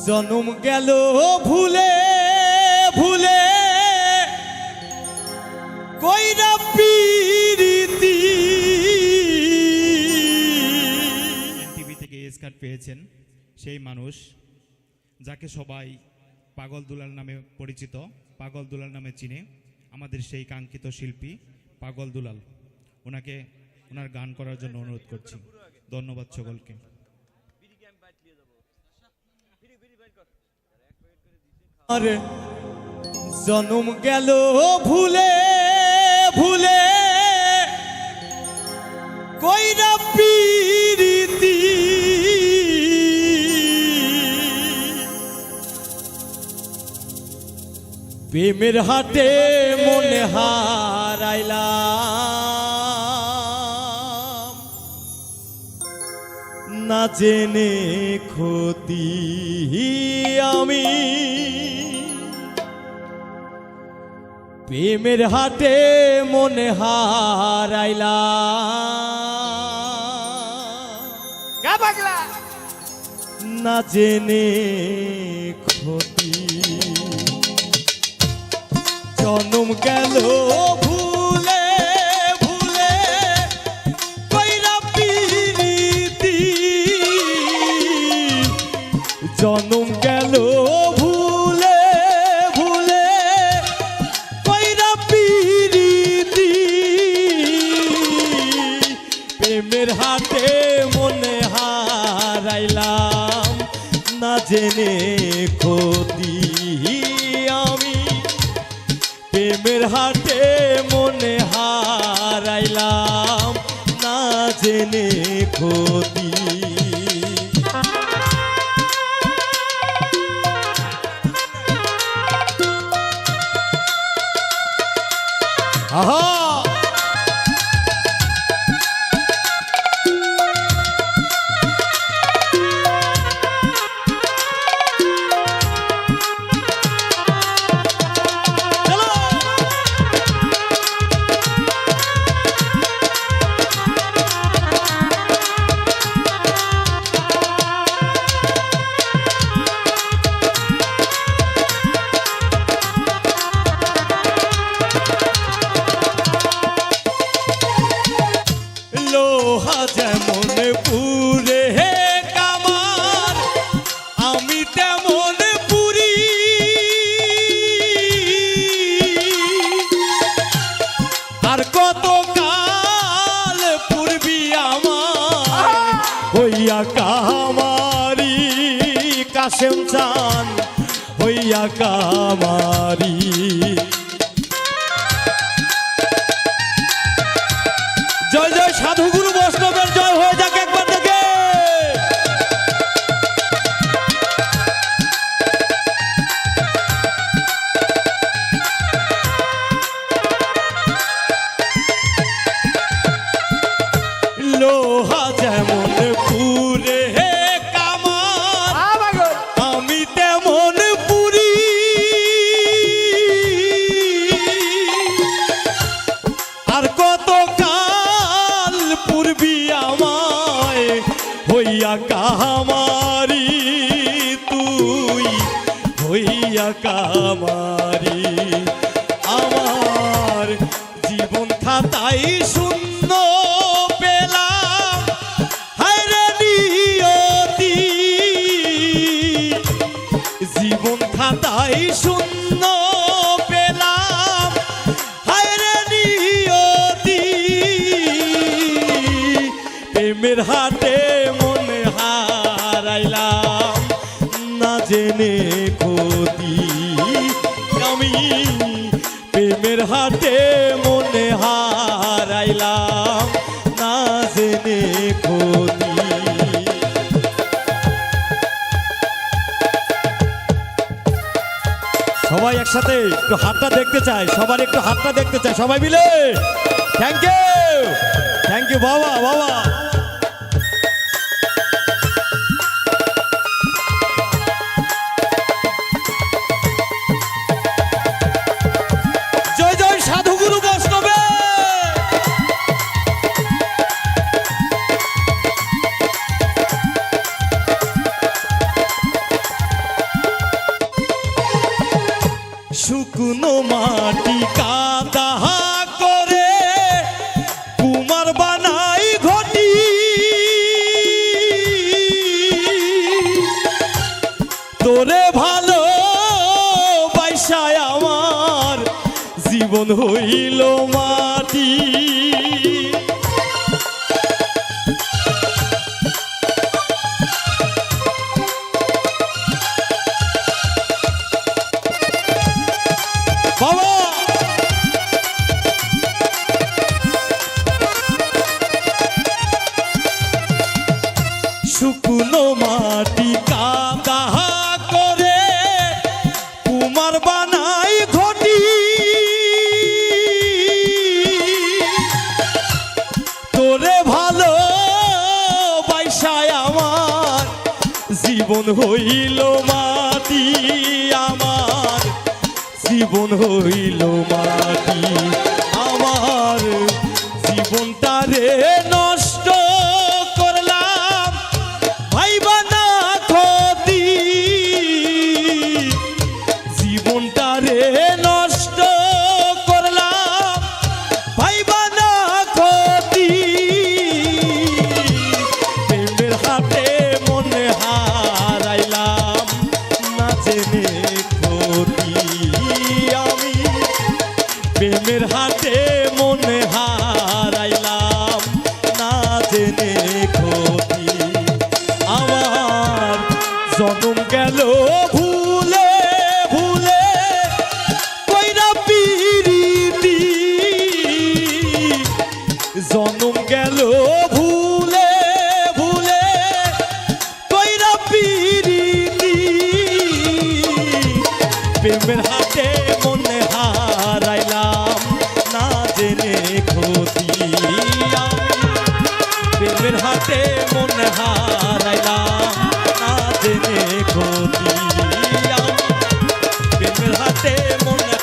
জনম গেল ভুলে ভুলে কইরা পিরিতি। টিভি থেকে স্কার্ট পেয়েছেন সেই মানুষ যাকে সবাই পাগল দুলাল নামে পরিচিত, পাগল দুলাল নামে চিনে, আমাদের সেই কাঙ্ক্ষিত শিল্পী পাগল দুলাল। ওনাকে ওনার গান করার জন্য অনুরোধ করছি। ধন্যবাদ সকলকে। জনম গেল ভুলে ভুলে কইরা পিরিতি। প্রেমের হাটে মনে হারাইলাম, না জেনে ক্ষতি আমি। প্রেমের হাটে মনে হারাইলাম, না জেনে ক্ষতি। জনম গেল ভুলে ভুলে কইরা পিরিতি। জনম গেল ভুলে ভুলে কইরা পিরিতি। প্রেমের হাতে মনে হারাইলাম, না জেনে ক্ষতি আমি। প্রেমের হাটে মনে হারাইলাম, না জেনে ক্ষতি। আহা লোহা যেমন পুরে হে কামার, আমি তেমন পুরি। আর কত কাল পূর্বি আমার হইয়া কামারি। কাশেম চান হইয়া কামারি। জয় জয় সাধুগুরু বৈষ্ণবের জয় হয়ে যাক একবার দেখে। লোহা যেমন পুরে হে কামার, আমি তেমন পুরি। আর কত কাল পূর্বি আমায় হইয়া কামারি। তুই হইয়া কামারি। আমার জীবন খাতাই শূন্য পেলাম, হায়রে নিয়তি। জীবন খাতাই শূন্য পেলাম, হায়রে নিয়তি। প্রেমের হাটে মনে হারাইলাম, না জেনে ক্ষতি আমি। প্রেমের হাটে মনে হারাইলাম, না জেনে ক্ষতি। সবাই একসাথে একটু হাতটা দেখতে চাই, সবার একটু হাতটা দেখতে চাই, সবাই মিলে। থ্যাংক ইউ, থ্যাংক ইউ বাবা বাবা। জয় জয় সাধুগুরু বৈষ্ণবে। শুকনো মাটি কাদা করে কুমার বানাই ঘটি, তোরে ভালো বাইসায় আমার জীবন হইল মাটি। বাবা শুকনো মাটি কাদা করে কুমার বানাই ঘটি, তোরে ভালো বাইসায় আমার জীবন হইল মাটি, আমার জীবন হইল মাটি। আমার জীবনটা রে নষ্ট করলাম ভাইবা না ক্ষতি, জীবনটা রে নষ্ট করলাম ভাইবা না ক্ষতি। প্রেমের হাতে মনে হারাইলাম না জেনে ক্ষতি, আমি প্রেমের হাতে মনে হারাইলাম না জেনে ক্ষতি। আমার জনম গেল ভুলে ভুলে কইরা পিরিতি, জনম গেল ভুলে ভুলে কইরা পিরিতি, প্রেমের হাতে মনে হারাইলাম না জেনে ক্ষতি, আমি প্রেমের হাতে মনে হারাইলাম না জেনে ক্ষতি, আমি প্রেমের হাতে মনে